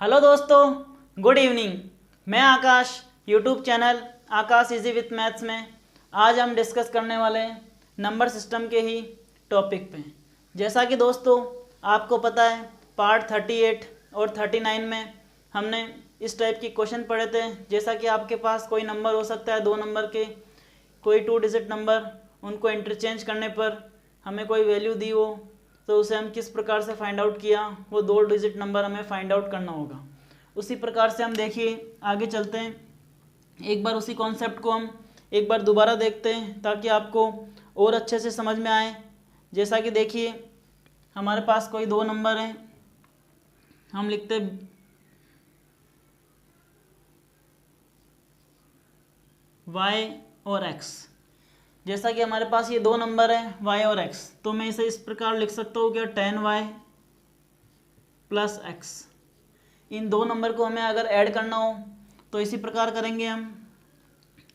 Hello दोस्तों, good evening. मैं Akash, YouTube channel Akash easy with maths में आज हम डिस्कस करने वाले हैं नंबर सिस्टम के ही टॉपिक पे। जैसा कि दोस्तों आपको पता है, पार्ट 38 और 39 में हमने इस टाइप की क्वेश्चन पढ़े थे। जैसा कि आपके पास कोई नंबर हो सकता है, 2 नंबर के, कोई 2 डिजिट नंबर, उनको इंटरचेंज करने पर हमें कोई वैल्यू दी हो तो उसे हम किस प्रकार से फाइंड आउट किया, वो 2 डिजिट नंबर हमें फाइंड आउट करना होगा। उसी प्रकार से हम देखिए आगे चलते हैं, एक बार उसी कॉन्सेप्ट को हम एक बार दोबारा देखते हैं ताकि आपको और अच्छे से समझ में आए। जैसा कि देखिए हमारे पास कोई 2 नंबर हैं, हम लिखते y और x। जैसा कि हमारे पास ये 2 नंबर हैं y और x, तो मैं इसे इस प्रकार लिख सकता हूँ कि 10y प्लस x। इन 2 नंबर को हमें अगर ऐड करना हो तो इसी प्रकार करेंगे हम।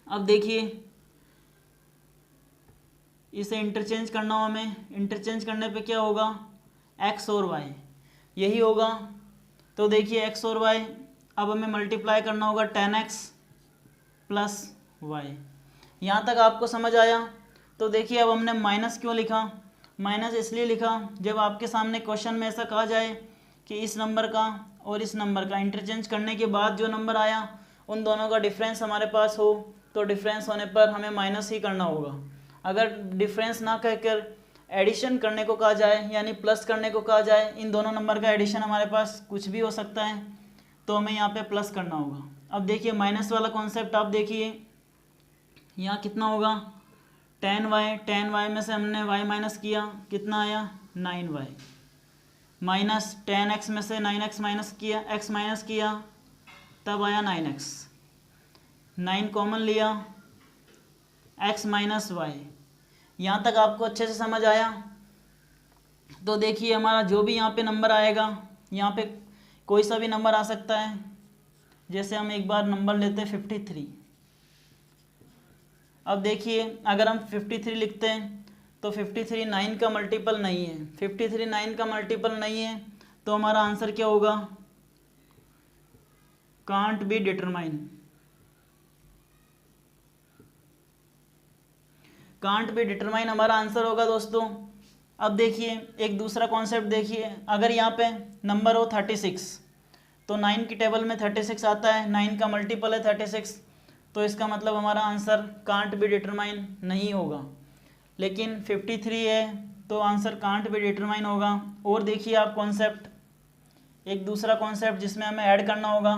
अब देखिए इसे इंटरचेंज करना हो हमें, इंटरचेंज करने पे क्या होगा, x और y यही होगा। तो देखिए x और y अब हमें मल्टीप्लाई करना होगा 10x प्लस y। यहाँ तक आपको समझ आया? तो देखिए अब हमने माइनस क्यों लिखा, माइनस इसलिए लिखा जब आपके सामने क्वेश्चन में ऐसा कहा जाए कि इस नंबर का और इस नंबर का इंटरचेंज करने के बाद जो नंबर आया उन दोनों का डिफरेंस हमारे पास हो, तो डिफरेंस होने पर हमें माइनस ही करना होगा। अगर डिफरेंस ना कहकर एडिशन करने को कहा जाए यानी प्लस करने को कहा जाए, इन दोनों नंबर का एडिशन हमारे पास कुछ भी हो सकता है, तो हमें यहाँ पे प्लस करना होगा। अब देखिए माइनस वाला कॉन्सेप्ट आप देखिए, यहाँ कितना होगा 10y में से हमने y माइनस किया, कितना आया 9y, माइनस 10x में से 9x माइनस किया, x माइनस किया, तब आया 9x, 9 कॉमन लिया, x माइनस वाई। यहाँ तक आपको अच्छे से समझ आया? तो देखिए हमारा जो भी यहाँ पे नंबर आएगा, यहाँ पे कोई सा भी नंबर आ सकता है। जैसे हम एक बार नंबर लेते हैं 53। अब देखिए अगर हम 53 लिखते हैं तो 53 9 का मल्टीपल नहीं है, 53 9 का मल्टीपल नहीं है, तो हमारा आंसर क्या होगा, can't be determine. Can't be determine हमारा आंसर होगा दोस्तों। अब देखिए एक दूसरा कॉन्सेप्ट देखिए, अगर यहाँ पे नंबर हो 36 तो 9 की टेबल में 36 आता है, 9 का मल्टीपल है 36, तो इसका मतलब हमारा आंसर कांट बी डिटरमाइन नहीं होगा। लेकिन 53 है तो आंसर कांट बी डिटरमाइन होगा। और देखिए आप कॉन्सेप्ट, एक दूसरा कॉन्सेप्ट जिसमें हमें ऐड करना होगा,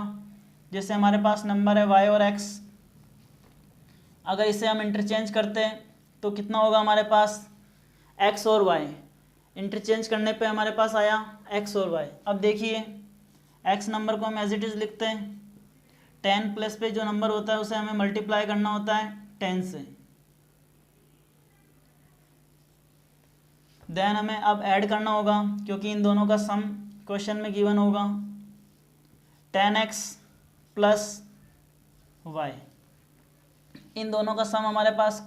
जैसे हमारे पास नंबर है y और x, अगर इसे हम इंटरचेंज करते हैं तो कितना होगा हमारे पास x और y। इंटरचेंज करने पे हमारे पास आया x और y। अब देखिए x नंबर को हम एज इट इज़ लिखते हैं, 10 प्लस पे जो नंबर होता है उसे हमें मल्टीप्लाई करना होता है 10 से। देन हमें अब ऐड करना होगा क्योंकि इन दोनों का सम क्वेश्चन में गिवन होगा, 10x प्लस y। इन दोनों का सम हमारे पास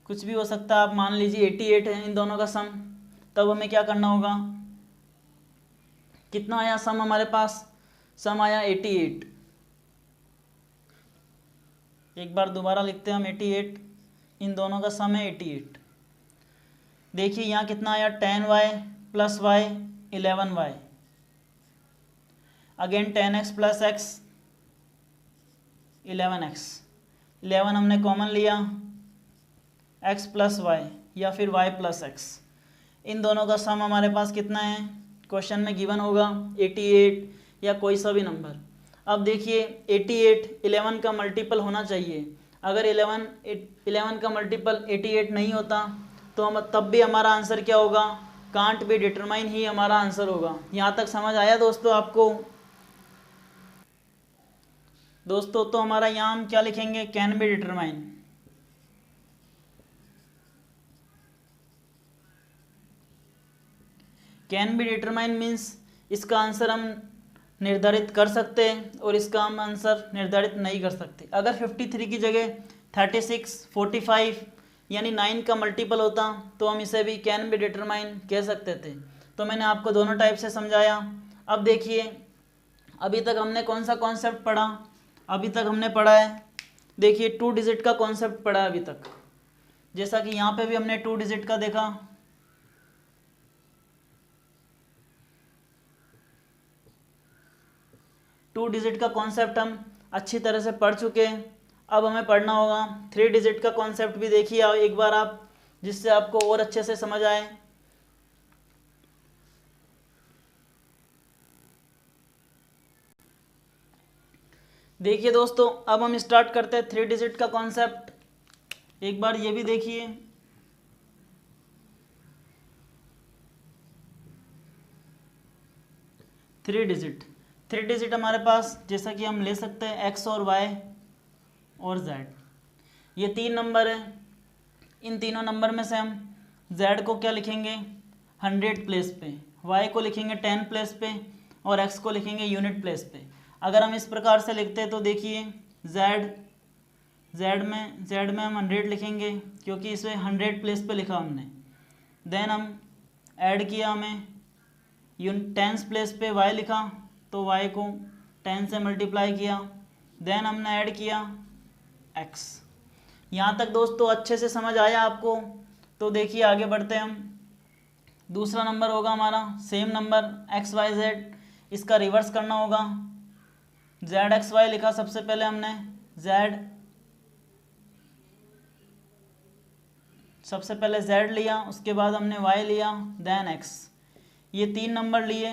कुछ भी हो सकता है, आप मान लीजिए 88 है इन दोनों का सम। तब हमें क्या करना होगा, कितना आया सम हमारे पास, सम आया 88। एक बार दोबारा लिखते हैं हम 88, इन दोनों का सम है 88। देखिए यहाँ कितना आया 10y plus y 11y, again 10x plus x 11x, 11 हमने कॉमन लिया, x प्लस y या फिर y प्लस x। इन दोनों का सम हमारे पास कितना है, क्वेश्चन में गिवन होगा 88 या कोई सा भी नंबर। अब देखिए 88 11 का मल्टीपल होना चाहिए, अगर 11 का मल्टीपल 88 नहीं होता तो हम तब भी हमारा आंसर क्या होगा, कांट बी डिटरमाइन ही हमारा आंसर होगा। यहाँ तक समझ आया दोस्तों आपको? दोस्तों तो हमारा यहाँ हम क्या लिखेंगे, can be determine. Can be determine means इसका आंसर हम निर्धारित कर सकते हैं और इसका हम आंसर निर्धारित नहीं कर सकते। अगर 53 की जगह 36, 45 यानी 9 का मल्टीपल होता तो हम इसे भी कैन बी डिटरमाइन कह सकते थे। तो मैंने आपको दोनों टाइप से समझाया। अब देखिए अभी तक हमने कौन सा कॉन्सेप्ट पढ़ा, अभी तक हमने पढ़ा है, देखिए 2 डिजिट का कॉन्सेप्ट पढ़ा है अभी तक। जैसा कि यहाँ पे भी हमने 2 डिजिट का देखा, टू डिजिट का कॉन्सेप्ट हम अच्छी तरह से पढ़ चुके हैं। अब हमें पढ़ना होगा 3 डिजिट का कॉन्सेप्ट भी। देखिए एक बार आप, जिससे आपको और अच्छे से समझ आए। देखिए दोस्तों अब हम स्टार्ट करते हैं 3 डिजिट का कॉन्सेप्ट। एक बार ये भी देखिए, थ्री डिजिट हमारे पास जैसा कि हम ले सकते हैं एक्स और वाई और जेड, ये 3 नंबर है। इन तीनों नंबर में से हम जेड को क्या लिखेंगे 100 प्लेस पे, वाई को लिखेंगे 10 प्लेस पे और एक्स को लिखेंगे यूनिट प्लेस पे। अगर हम इस प्रकार से लिखते हैं तो देखिए जेड में हम 100 लिखेंगे क्योंकि इसे 100 प्लेस पे लिखा हमने। देन हम ऐड किया, हमें टेंस प्लेस पे वाई लिखा तो वाई को 10 से मल्टीप्लाई किया। देन हमने ऐड किया एक्स। यहाँ तक दोस्तों अच्छे से समझ आया आपको? तो देखिए आगे बढ़ते हैं हम। दूसरा नंबर होगा हमारा same number X Y Z, इसका रिवर्स करना होगा। जेड एक्स वाई लिखा सबसे पहले हमने, सबसे पहले जेड लिया, उसके बाद हमने वाई लिया, देन एक्स। ये 3 नंबर लिए,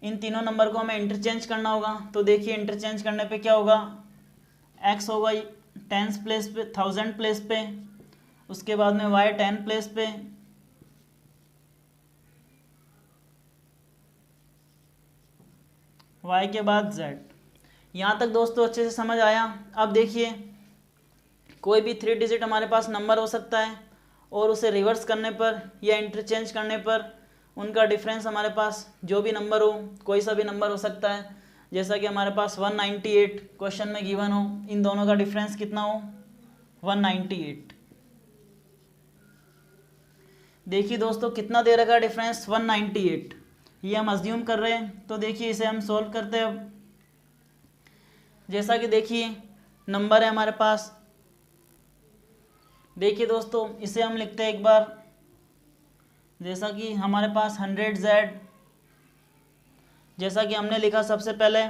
इन तीनों नंबर को हमें इंटरचेंज करना होगा। तो देखिए इंटरचेंज करने पे क्या होगा, एक्स होगा 10 प्लेस पे 1000 प्लेस पे, उसके बाद में वाई 10 प्लेस पे, वाई के बाद जेड। यहाँ तक दोस्तों अच्छे से समझ आया? अब देखिए कोई भी 3 डिजिट हमारे पास नंबर हो सकता है और उसे रिवर्स करने पर या इंटरचेंज करने पर उनका डिफरेंस हमारे पास जो भी नंबर हो, कोई सा भी नंबर हो सकता है। जैसा कि हमारे पास 198 क्वेश्चन में गिवन हो, इन दोनों का डिफरेंस कितना हो 198। देखिए दोस्तों कितना दे रखा है डिफरेंस 198, ये हम अज्यूम कर रहे हैं। तो देखिए इसे हम सॉल्व करते हैं। अब जैसा कि देखिए नंबर है हमारे पास, देखिए दोस्तों इसे हम लिखते हैं एक बार। जैसा कि हमारे पास 100Z, जैसा कि हमने लिखा सबसे पहले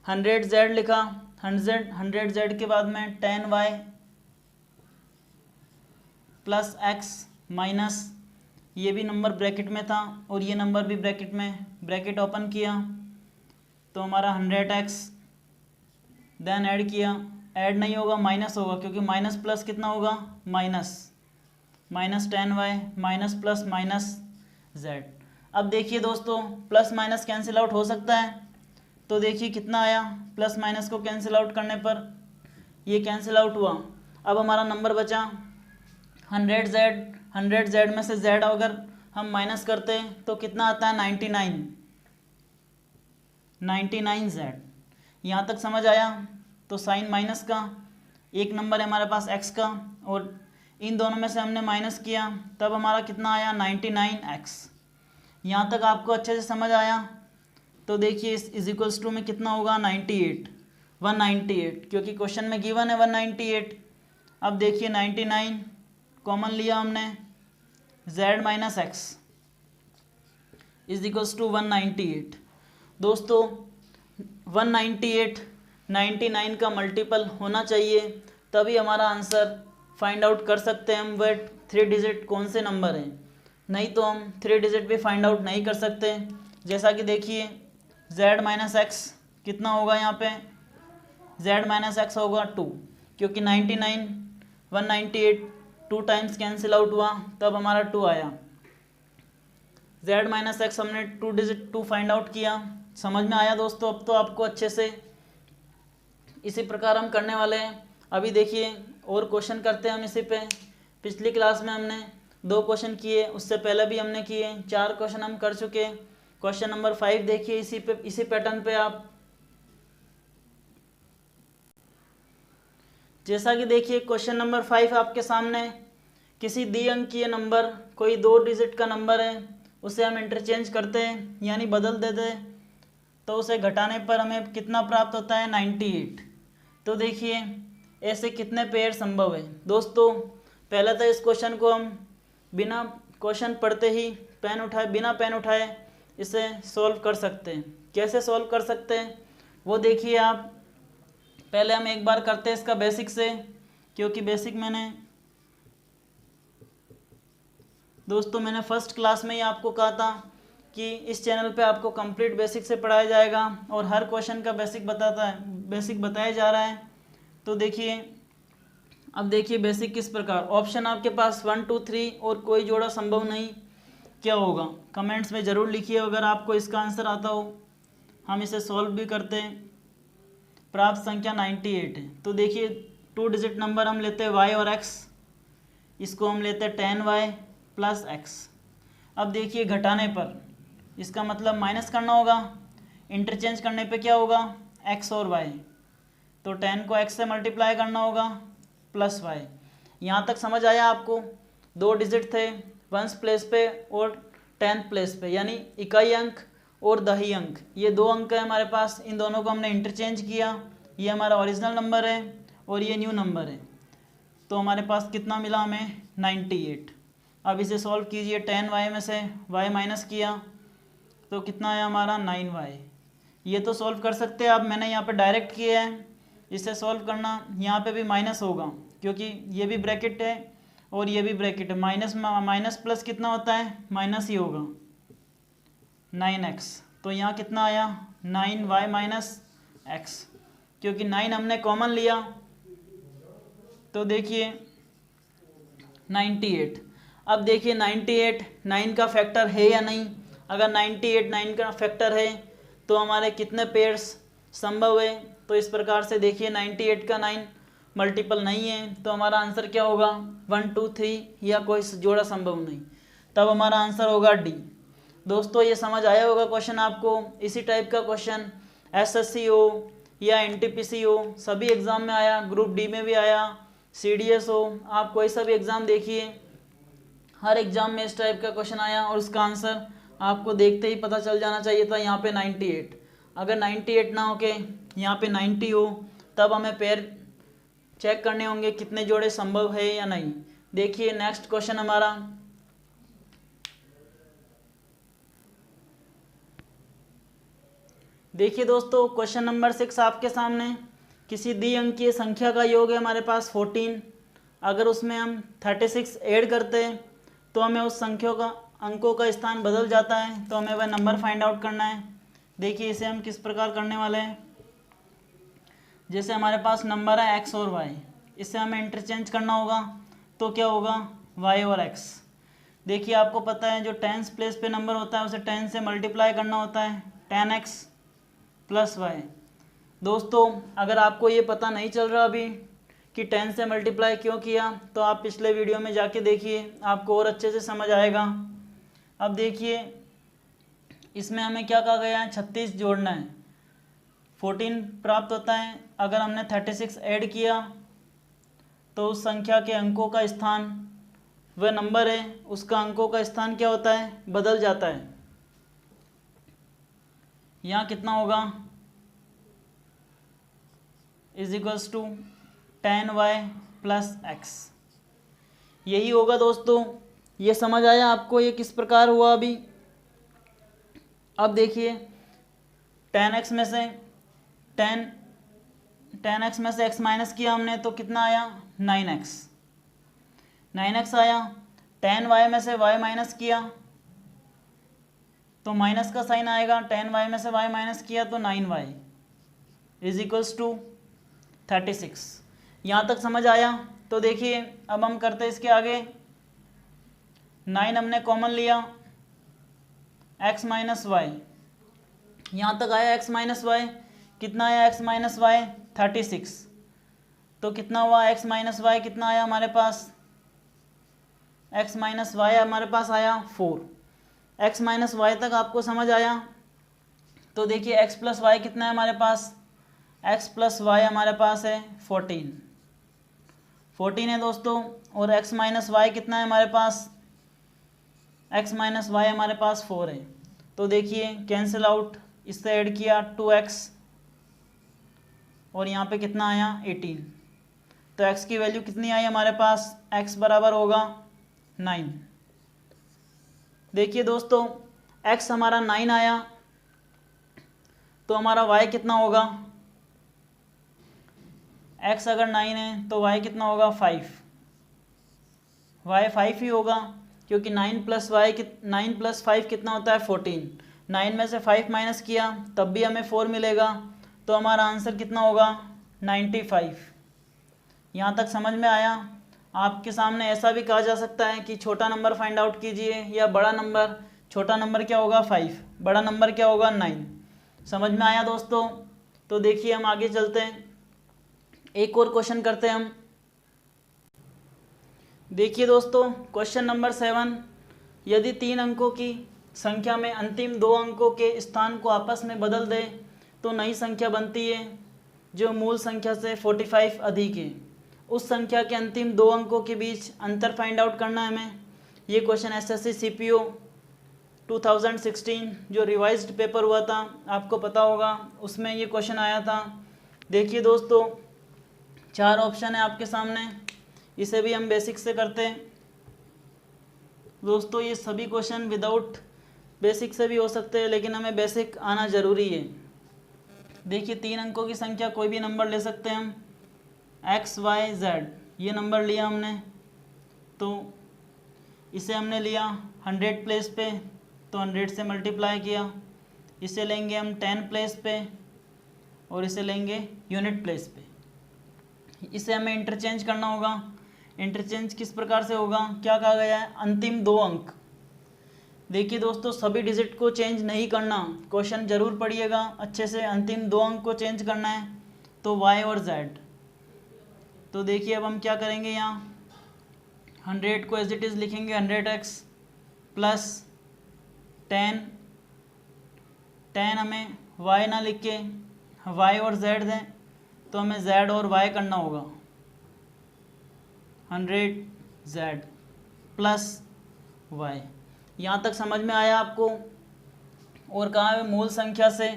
100Z लिखा, 100Z के बाद में 10Y प्लस एक्स माइनस, ये भी नंबर ब्रैकेट में था और ये नंबर भी ब्रैकेट में, ब्रैकेट ओपन किया तो हमारा 100x, देन ऐड किया, ऐड नहीं होगा माइनस होगा क्योंकि माइनस प्लस कितना होगा minus 10y minus plus minus z। अब देखिए दोस्तों प्लस माइनस कैंसिल आउट हो सकता है, तो देखिए कितना आया, प्लस माइनस को कैंसिल आउट करने पर ये कैंसिल आउट हुआ। अब हमारा नंबर बचा 100z में से z अगर हम माइनस करते हैं तो कितना आता है 99z। यहाँ तक समझ आया? तो साइन माइनस का, एक नंबर है हमारे पास x का और इन दोनों में से हमने माइनस किया तब हमारा कितना आया 99x। यहाँ तक आपको अच्छे से समझ आया? तो देखिए इस इज इक्वल्स टू में कितना होगा 198 क्योंकि क्वेश्चन में गिवन है 198। अब देखिए 99 कॉमन लिया हमने, z minus X is equals to 198। दोस्तों 198 99 का मल्टीपल होना चाहिए, तभी हमारा आंसर फाइंड आउट कर सकते हैं हम बट 3 डिजिट कौन से नंबर हैं, नहीं तो हम 3 डिजिट भी फाइंड आउट नहीं कर सकते। जैसा कि देखिए z माइनस एक्स कितना होगा, यहाँ पे z माइनस एक्स होगा 2 क्योंकि 99 198 2 टाइम्स कैंसिल आउट हुआ तब हमारा 2 आया। z माइनस एक्स हमने 2 डिजिट 2 फाइंड आउट किया। समझ में आया दोस्तों? अब तो आपको अच्छे से इसी प्रकार हम करने वाले हैं। अभी देखिए और क्वेश्चन करते हैं हम इसी पे। पिछली क्लास में हमने 2 क्वेश्चन किए, उससे पहले भी हमने किए, 4 क्वेश्चन हम कर चुके। क्वेश्चन नंबर 5 देखिए इसी पैटर्न पे आप, जैसा कि देखिए क्वेश्चन नंबर 5 आपके सामने किसी द्विअंकीय नंबर, कोई 2 डिजिट का नंबर है, उसे हम इंटरचेंज करते हैं यानी बदल देते हैं, तो उसे घटाने पर हमें कितना प्राप्त होता है 98। तो देखिए ऐसे कितने पेयर संभव है दोस्तों। पहले तो इस क्वेश्चन को हम बिना क्वेश्चन पढ़ते ही बिना पेन उठाए इसे सॉल्व कर सकते हैं। कैसे सॉल्व कर सकते हैं वो देखिए आप। पहले हम एक बार करते हैं इसका बेसिक से, क्योंकि बेसिक मैंने फर्स्ट क्लास में ही आपको कहा था कि इस चैनल पे आपको कंप्लीट बेसिक से पढ़ाया जाएगा और हर क्वेश्चन का बेसिक बताया जा रहा है। तो देखिए अब देखिए बेसिक किस प्रकार। ऑप्शन आपके पास 1 2 3 और कोई जोड़ा संभव नहीं, क्या होगा कमेंट्स में ज़रूर लिखिए अगर आपको इसका आंसर आता हो। हम इसे सॉल्व भी करते हैं। प्राप्त संख्या 98 है। तो देखिए 2 डिजिट नंबर हम लेते हैं y और x, इसको हम लेते हैं 10y प्लस x। अब देखिए घटाने पर इसका मतलब माइनस करना होगा, इंटरचेंज करने पे क्या होगा x और y, तो 10 को x से मल्टीप्लाई करना होगा प्लस y। यहाँ तक समझ आया आपको। 2 डिजिट थे, वंस प्लेस पे और 10th प्लेस पे, यानी इकाई अंक और दही अंक, ये 2 अंक है हमारे पास। इन दोनों को हमने इंटरचेंज किया, ये हमारा ओरिजिनल नंबर है और ये न्यू नंबर है। तो हमारे पास कितना मिला हमें 98। अब इसे सॉल्व कीजिए। 10y में से y माइनस किया तो कितना आया हमारा 9y। ये तो सॉल्व कर सकते हैं आप, मैंने यहाँ पे डायरेक्ट किया है। इसे सॉल्व करना, यहाँ पे भी माइनस होगा क्योंकि ये भी ब्रैकेट है और ये भी ब्रैकेट है। माइनस प्लस कितना होता है, माइनस ही होगा 9x। तो यहाँ कितना आया 9y माइनस x, क्योंकि 9 हमने कॉमन लिया। तो देखिए 98। अब देखिए 98 9 का फैक्टर है या नहीं। अगर 98 9 का फैक्टर है तो हमारे कितने पेयर्स संभव है। तो इस प्रकार से देखिए 98 का 9 मल्टीपल नहीं है, तो हमारा आंसर क्या होगा 1 2 3 या कोई जोड़ा संभव नहीं। तब हमारा आंसर होगा डी। दोस्तों ये समझ आया होगा क्वेश्चन आपको। इसी टाइप का क्वेश्चन एसएससी हो या एनटीपीसी हो, सभी एग्ज़ाम में आया, ग्रुप डी में भी आया, सीडीएस हो, आप कोई सा भी एग्ज़ाम देखिए, हर एग्ज़ाम में इस टाइप का क्वेश्चन आया और उसका आंसर आपको देखते ही पता चल जाना चाहिए था। यहाँ पे 98, अगर 98 ना हो के यहाँ पे 90 हो, तब हमें पेयर चेक करने होंगे कितने जोड़े संभव है या नहीं। देखिए नेक्स्ट क्वेश्चन हमारा, देखिए दोस्तों क्वेश्चन नंबर 6 आपके सामने। किसी द्विअंकीय संख्या का योग है हमारे पास 14, अगर उसमें हम 36 ऐड करते हैं तो हमें उस संख्या का अंकों का स्थान बदल जाता है, तो हमें वह नंबर फाइंड आउट करना है। देखिए इसे हम किस प्रकार करने वाले हैं। जैसे हमारे पास नंबर है x और y, इसे हमें इंटरचेंज करना होगा, तो क्या होगा y और x। देखिए आपको पता है जो 10th प्लेस पे नंबर होता है उसे 10 से मल्टीप्लाई करना होता है, 10x प्लस y। दोस्तों अगर आपको ये पता नहीं चल रहा अभी कि 10 से मल्टीप्लाई क्यों किया, तो आप पिछले वीडियो में जाके देखिए, आपको और अच्छे से समझ आएगा। अब देखिए इसमें हमें क्या कहा गया है, 36 जोड़ना है, 14 प्राप्त होता है। अगर हमने 36 ऐड किया तो उस संख्या के अंकों का स्थान, वह नंबर है उसका अंकों का स्थान क्या होता है, बदल जाता है। यहाँ कितना होगा is equals to 10y plus x, यही होगा दोस्तों। ये समझ आया आपको ये किस प्रकार हुआ अभी। अब देखिए 10x में से 10x में से x माइनस किया हमने तो कितना आया 9x आया। 10y में से y माइनस किया तो माइनस का साइन आएगा, 10y में से y माइनस किया तो 9y इज इक्वल्स टू 36। यहाँ तक समझ आया। तो देखिए अब हम करते हैं इसके आगे। 9 हमने कॉमन लिया, x माइनस वाई, यहाँ तक आया x माइनस वाई, कितना आया x माइनस वाई 36, तो कितना हुआ x माइनस वाई, कितना आया हमारे पास x माइनस वाई हमारे पास आया 4। x माइनस वाई तक आपको समझ आया। तो देखिए x प्लस वाई कितना है हमारे पास, x प्लस वाई हमारे पास है 14 है दोस्तों। और x माइनस वाई कितना है हमारे पास, x माइनस वाई हमारे पास 4 है। तो देखिए कैंसिल आउट, इससे ऐड किया 2x और यहाँ पे कितना आया 18। तो x की वैल्यू कितनी आई हमारे पास, x बराबर होगा 9। देखिए दोस्तों x हमारा 9 आया, तो हमारा y कितना होगा, x अगर 9 है तो y कितना होगा 5, y 5 ही होगा, क्योंकि 9 प्लस 5 कितना होता है 14। 9 में से 5 माइनस किया तब भी हमें 4 मिलेगा, तो हमारा आंसर कितना होगा 95। यहाँ तक समझ में आया। आपके सामने ऐसा भी कहा जा सकता है कि छोटा नंबर फाइंड आउट कीजिए या बड़ा नंबर। छोटा नंबर क्या होगा 5, बड़ा नंबर क्या होगा 9। समझ में आया दोस्तों। तो देखिए हम आगे चलते हैं, एक और क्वेश्चन करते हैं हम। देखिए दोस्तों क्वेश्चन नंबर 7, यदि 3 अंकों की संख्या में अंतिम 2 अंकों के स्थान को आपस में बदल दे तो नई संख्या बनती है जो मूल संख्या से 45 अधिक है। उस संख्या के अंतिम 2 अंकों के बीच अंतर फाइंड आउट करना है हमें। ये क्वेश्चन एसएससी सीपीओ 2016 जो रिवाइज्ड पेपर हुआ था, आपको पता होगा, उसमें ये क्वेश्चन आया था। देखिए दोस्तों 4 ऑप्शन है आपके सामने, इसे भी हम बेसिक से करते हैं। दोस्तों ये सभी क्वेश्चन विदाउट बेसिक से भी हो सकते हैं, लेकिन हमें बेसिक आना ज़रूरी है। देखिए 3 अंकों की संख्या कोई भी नंबर ले सकते हैं हम, x y z, ये नंबर लिया हमने, तो इसे हमने लिया 100 प्लेस पे, तो 100 से मल्टीप्लाई किया। इसे लेंगे हम 10 प्लेस पे और इसे लेंगे यूनिट प्लेस पे। इसे हमें इंटरचेंज करना होगा। इंटरचेंज किस प्रकार से होगा, क्या कहा गया है, अंतिम 2 अंक। देखिए दोस्तों सभी डिजिट को चेंज नहीं करना, क्वेश्चन जरूर पढ़िएगा अच्छे से। अंतिम 2 अंक को चेंज करना है, तो y और z। तो देखिए अब हम क्या करेंगे, यहाँ 100 को एज इट इज़ लिखेंगे 100x प्लस 10 हमें y ना लिख के y और z दें, तो हमें z और y करना होगा। 100z प्लस y, यहाँ तक समझ में आया आपको। और कहा है मूल संख्या से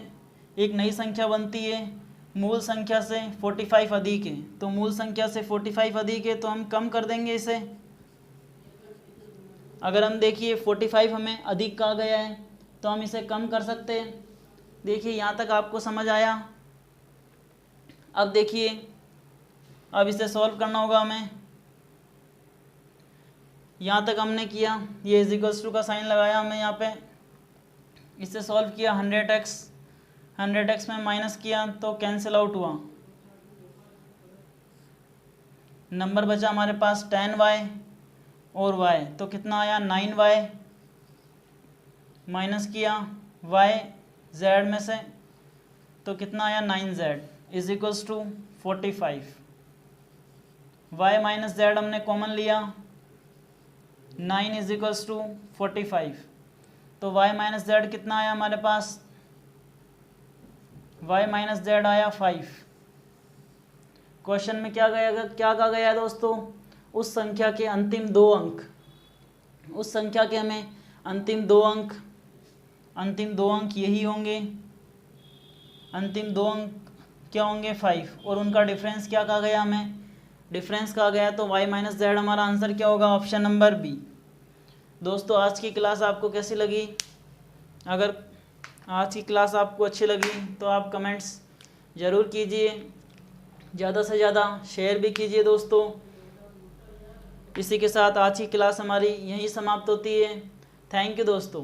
एक नई संख्या बनती है, मूल संख्या से 45 अधिक है। तो मूल संख्या से 45 अधिक है तो हम कम कर देंगे इसे। अगर हम देखिए 45 हमें अधिक कहा गया है तो हम इसे कम कर सकते हैं। देखिए यहाँ तक आपको समझ आया। अब देखिए अब इसे सॉल्व करना होगा हमें। यहाँ तक हमने किया, ये इज इक्वल्स टू का साइन लगाया हमें यहाँ पे, इसे सॉल्व किया 100x में माइनस किया तो कैंसिल आउट हुआ। नंबर बचा हमारे पास 10y और y, तो कितना आया 9y, माइनस किया y z में से तो कितना आया 9z is equals to 45। y minus z हमने कॉमन लिया, 9 इज इक्वल्स टू 45। तो y माइनस z कितना आया हमारे पास, y माइनस z आया 5। क्वेश्चन में क्या कहा गया है दोस्तों, उस संख्या के अंतिम 2 अंक, उस संख्या के हमें अंतिम दो अंक यही होंगे। अंतिम 2 अंक क्या होंगे 5, और उनका डिफरेंस क्या कहा गया, हमें डिफरेंस कहा गया। तो y माइनस जेड हमारा आंसर क्या होगा, ऑप्शन नंबर बी। दोस्तों आज की क्लास आपको कैसी लगी? अगर आज की क्लास आपको अच्छी लगी तो आप कमेंट्स ज़रूर कीजिए, ज़्यादा से ज़्यादा शेयर भी कीजिए दोस्तों। इसी के साथ आज की क्लास हमारी यहीं समाप्त होती है। थैंक यू दोस्तों।